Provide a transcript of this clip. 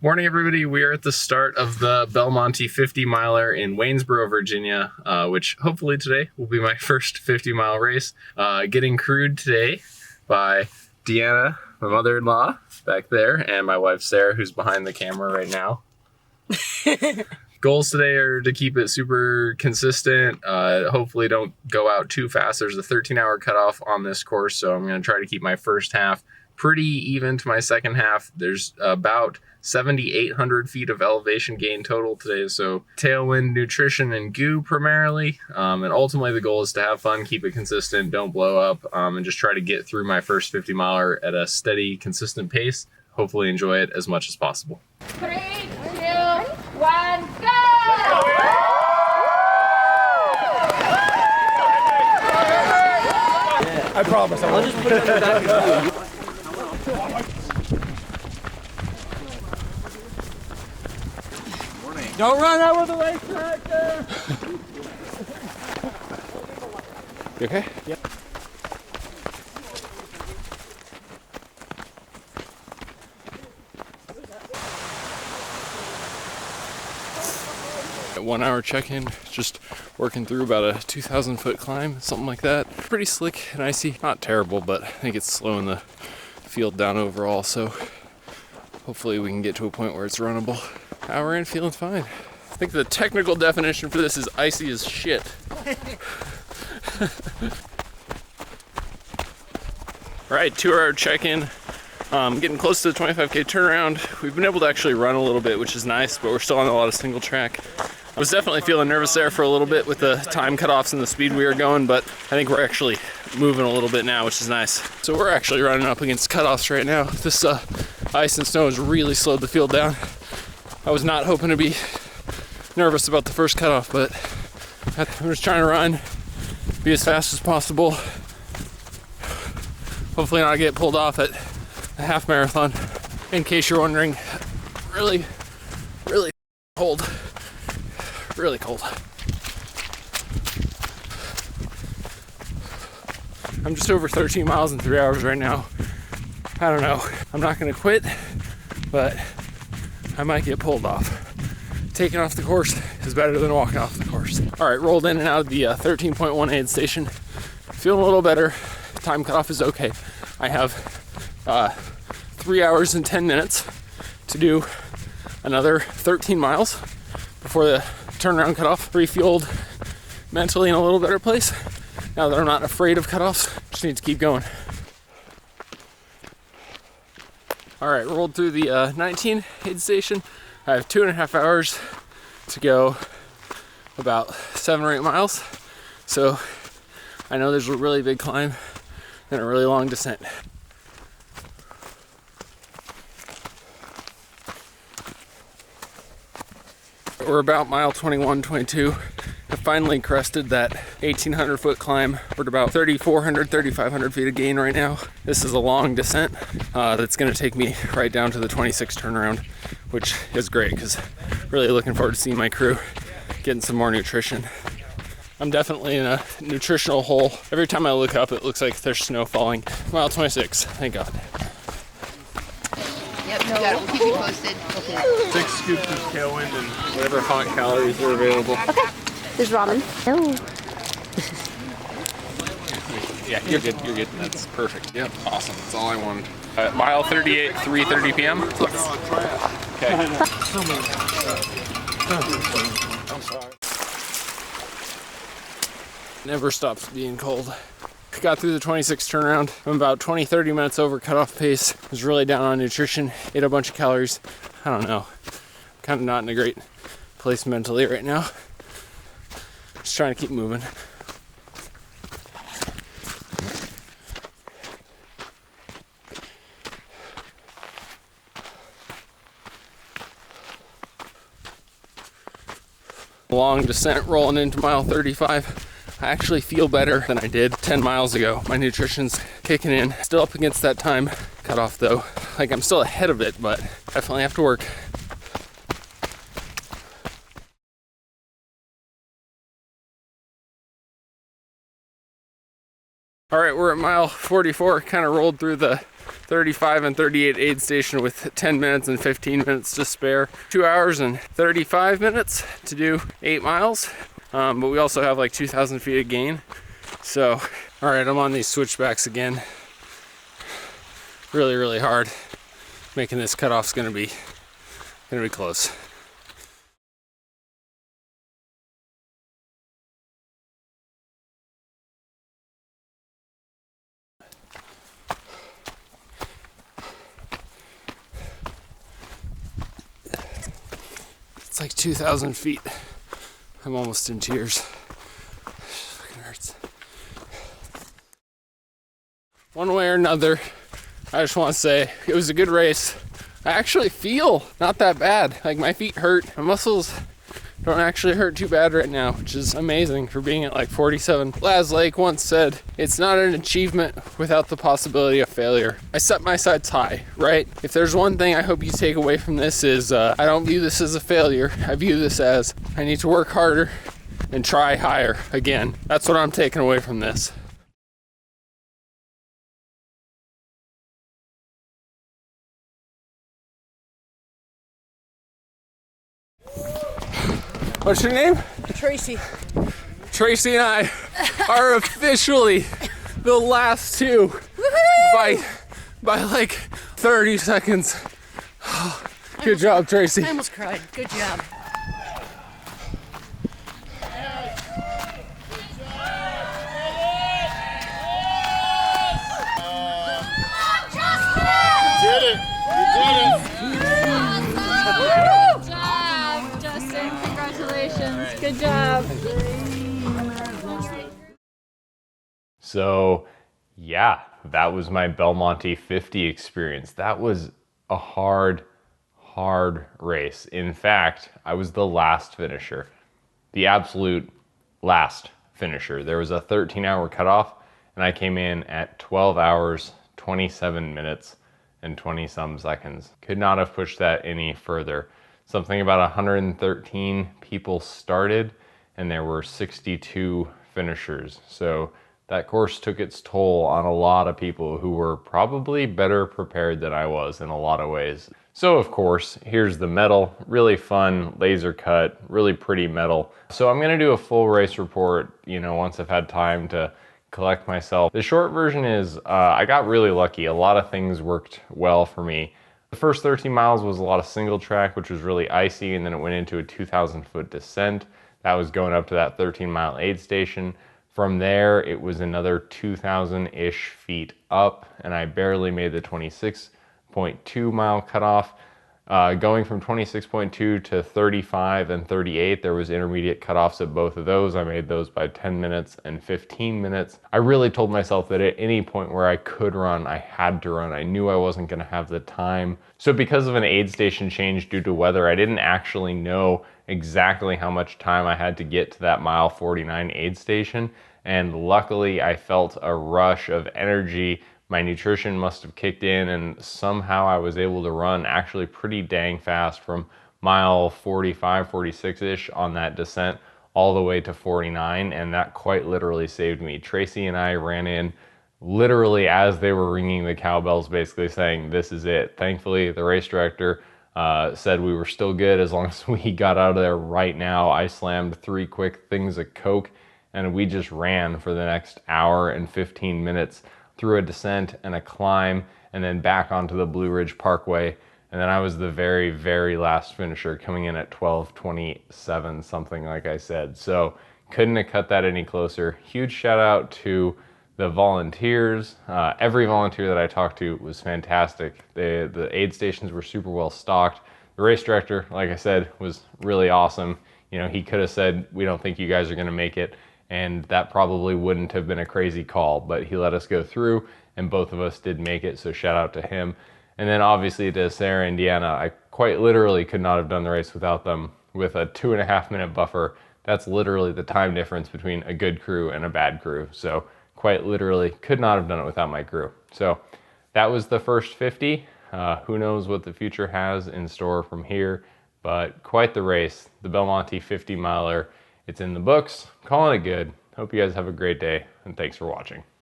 Morning, everybody. We are at the start of the Bel Monte 50 miler in Waynesboro, Virginia, which hopefully today will be my first 50-mile race. Getting crewed today by Deanna, my mother-in-law, back there, and my wife, Sarah, who's behind the camera right now. Goals today are to keep it super consistent. Hopefully don't go out too fast. There's a 13-hour cutoff on this course, so I'm going to try to keep my first half pretty even to my second half. There's about 7,800 feet of elevation gain total today, so tailwind, nutrition, and goo primarily. And ultimately the goal is to have fun, keep it consistent, don't blow up, and just try to get through my first 50 miler at a steady, consistent pace. Hopefully enjoy it as much as possible. 3, 2, 1, go! I promise. I'll just put it in the back of you. Don't run out of the racetrack there! You okay? Yep. At 1 hour check-in, just working through about a 2,000 foot climb, something like that. Pretty slick and icy, not terrible, but I think it's slowing the field down overall, so hopefully we can get to a point where it's runnable. Hour in, feeling fine. I think the technical definition for this is icy as shit. All right, 2 hour check-in. Getting close to the 25K turnaround. We've been able to actually run a little bit, which is nice, but we're still on a lot of single track. I was definitely feeling nervous there for a little bit with the time cutoffs and the speed we were going, but I think we're actually moving a little bit now, which is nice. So we're actually running up against cutoffs right now. This ice and snow has really slowed the field down. I was not hoping to be nervous about the first cutoff, but I'm just trying to run, be as fast as possible. Hopefully not get pulled off at a half marathon. In case you're wondering, really cold. Really cold. I'm just over 13 miles in 3 hours right now. I don't know. I'm not gonna quit, but I might get pulled off. Taking off the course is better than walking off the course. All right, rolled in and out of the 13.1 aid station. Feeling a little better. Time cutoff is okay. I have 3 hours and 10 minutes to do another 13 miles before the turnaround cutoff. Refueled, mentally in a little better place. Now that I'm not afraid of cutoffs, just need to keep going. All right, rolled through the 19 aid station. I have 2.5 hours to go about 7 or 8 miles. So I know there's a really big climb and a really long descent. We're about mile 21, 22. I finally crested that 1,800 foot climb. We're at about 3,400, 3,500 feet of gain right now. This is a long descent that's gonna take me right down to the 26 turnaround, which is great because really looking forward to seeing my crew, getting some more nutrition. I'm definitely in a nutritional hole. Every time I look up, it looks like there's snow falling. Mile 26, thank God. Yep, no. Yeah, we'll keep you posted. Okay. 6 scoops of tailwind and whatever hot calories are available. Okay. There's ramen. Oh. Yeah, you're good. You're good. That's perfect. Yep, awesome. That's all I wanted. Mile 38, 3:30 p.m. Okay. I'm sorry. Never stops being cold. Got through the 26 turnaround. I'm about 20-30 minutes over cutoff pace. Was really down on nutrition. Ate a bunch of calories. I don't know. Kind of not in a great place mentally right now. Just trying to keep moving. Long descent rolling into mile 35. I actually feel better than I did 10 miles ago. My nutrition's kicking in. Still up against that time cutoff though. Like I'm still ahead of it, but definitely have to work. All right, we're at mile 44, kind of rolled through the 35 and 38 aid station with 10 minutes and 15 minutes to spare. 2 hours and 35 minutes to do 8 miles. But we also have like 2,000 feet of gain. So, all right, I'm on these switchbacks again. Really, really hard. Making this cutoff's gonna be close. It's like 2,000 feet. I'm almost in tears. It fucking hurts. One way or another, I just want to say it was a good race. I actually feel not that bad. Like my feet hurt, my muscles don't actually hurt too bad right now, which is amazing for being at like 47. Laz Lake once said, it's not an achievement without the possibility of failure. I set my sights high, right? If there's one thing I hope you take away from this is I don't view this as a failure. I view this as I need to work harder and try higher again. That's what I'm taking away from this. What's your name? Tracy. Tracy and I are officially the last two by like 30 seconds. Good job, Tracy. I almost cried. Good job. Did it! You did it! Good job, Justin. Congratulations. Good job. So yeah, that was my Bel Monte 50 experience. That was a hard race. In fact, I was the last finisher, the absolute last finisher. There was a 13-hour cutoff and I came in at 12 hours, 27 minutes and 20 some seconds. Could not have pushed that any further. Something about 113 people started and there were 62 finishers. So that course took its toll on a lot of people who were probably better prepared than I was in a lot of ways. So of course, here's the medal. Really fun, laser cut, really pretty medal. So I'm gonna do a full race report, once I've had time to collect myself. The short version is I got really lucky. A lot of things worked well for me. The first 13 miles was a lot of single track, which was really icy, and then it went into a 2,000-foot descent. That was going up to that 13-mile aid station. From there, it was another 2,000-ish feet up, and I barely made the 26.2 mile cutoff. Going from 26.2 to 35 and 38, there was intermediate cutoffs at both of those. I made those by 10 minutes and 15 minutes. I really told myself that at any point where I could run, I had to run. I knew I wasn't gonna have the time. So because of an aid station change due to weather, I didn't actually know exactly how much time I had to get to that mile 49 aid station. And luckily I felt a rush of energy. My nutrition must have kicked in and somehow I was able to run actually pretty dang fast from mile 45, 46-ish on that descent all the way to 49, and that quite literally saved me. Tracy and I ran in literally as they were ringing the cowbells, basically saying, this is it. Thankfully, the race director said we were still good as long as we got out of there right now. I slammed 3 quick things of Coke and we just ran for the next hour and 15 minutes through a descent and a climb and then back onto the Blue Ridge Parkway. And then I was the very, very last finisher coming in at 12:27, something like I said. So couldn't have cut that any closer. Huge shout out to the volunteers. Every volunteer that I talked to was fantastic. The aid stations were super well stocked. The race director, like I said, was really awesome. He could have said, we don't think you guys are gonna make it. And that probably wouldn't have been a crazy call, but he let us go through and both of us did make it, so shout out to him. And then obviously to Sarah and Deanna, I quite literally could not have done the race without them. With a 2.5 minute buffer, that's literally the time difference between a good crew and a bad crew. So quite literally could not have done it without my crew. So that was the first 50. Who knows what the future has in store from here, but quite the race. The Bel Monte 50 miler. It's in the books. Calling it good. Hope you guys have a great day, and thanks for watching.